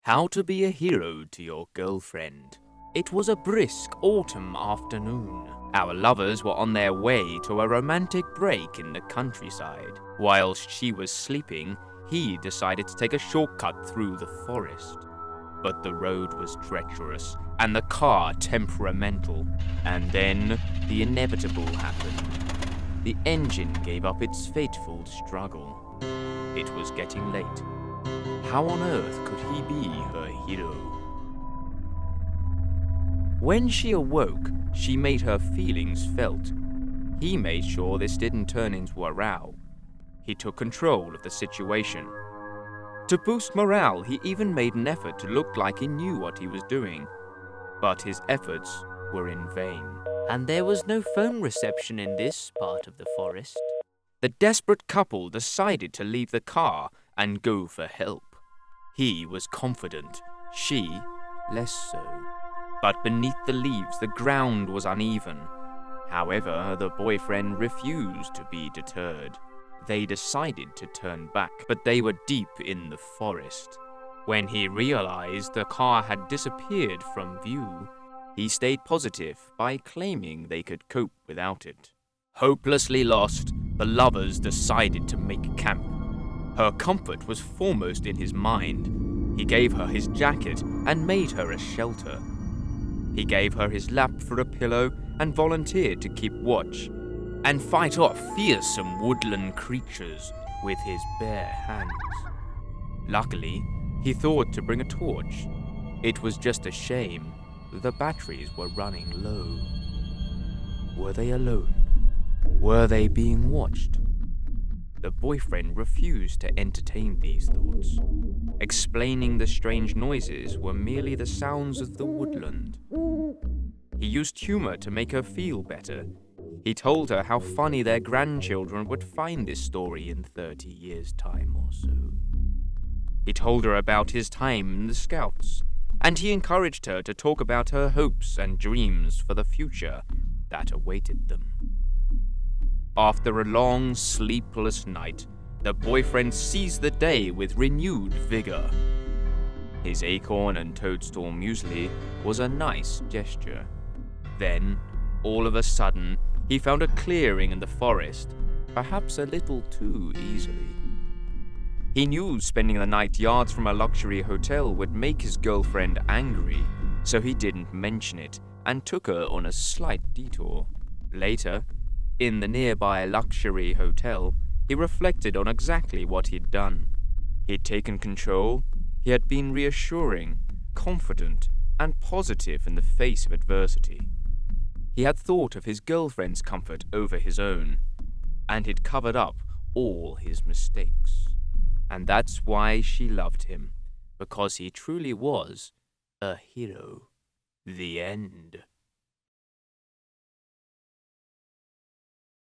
How to be a hero to your girlfriend. It was a brisk autumn afternoon. Our lovers were on their way to a romantic break in the countryside. Whilst she was sleeping, he decided to take a shortcut through the forest. But the road was treacherous and the car temperamental. And then the inevitable happened. The engine gave up its fateful struggle. It was getting late. How on earth could he be her hero? When she awoke, she made her feelings felt. He made sure this didn't turn into a row. He took control of the situation. To boost morale, he even made an effort to look like he knew what he was doing. But his efforts were in vain. And there was no phone reception in this part of the forest. The desperate couple decided to leave the car and go for help. He was confident, she less so. But beneath the leaves, the ground was uneven. However, the boyfriend refused to be deterred. They decided to turn back, but they were deep in the forest. When he realized the car had disappeared from view, he stayed positive by claiming they could cope without it. Hopelessly lost, the lovers decided to make camp. Her comfort was foremost in his mind. He gave her his jacket and made her a shelter. He gave her his lap for a pillow and volunteered to keep watch and fight off fearsome woodland creatures with his bare hands. Luckily, he thought to bring a torch. It was just a shame the batteries were running low. Were they alone? Were they being watched? The boyfriend refused to entertain these thoughts, explaining the strange noises were merely the sounds of the woodland. He used humor to make her feel better. He told her how funny their grandchildren would find this story in 30 years' time or so. He told her about his time in the Scouts, and he encouraged her to talk about her hopes and dreams for the future that awaited them. After a long, sleepless night, the boyfriend seized the day with renewed vigor. His acorn and toadstool muesli was a nice gesture. Then, all of a sudden, he found a clearing in the forest, perhaps a little too easily. He knew spending the night yards from a luxury hotel would make his girlfriend angry, so he didn't mention it and took her on a slight detour. Later, in the nearby luxury hotel, he reflected on exactly what he'd done. He'd taken control, he had been reassuring, confident, and positive in the face of adversity. He had thought of his girlfriend's comfort over his own, and he'd covered up all his mistakes. And that's why she loved him, because he truly was a hero. The end.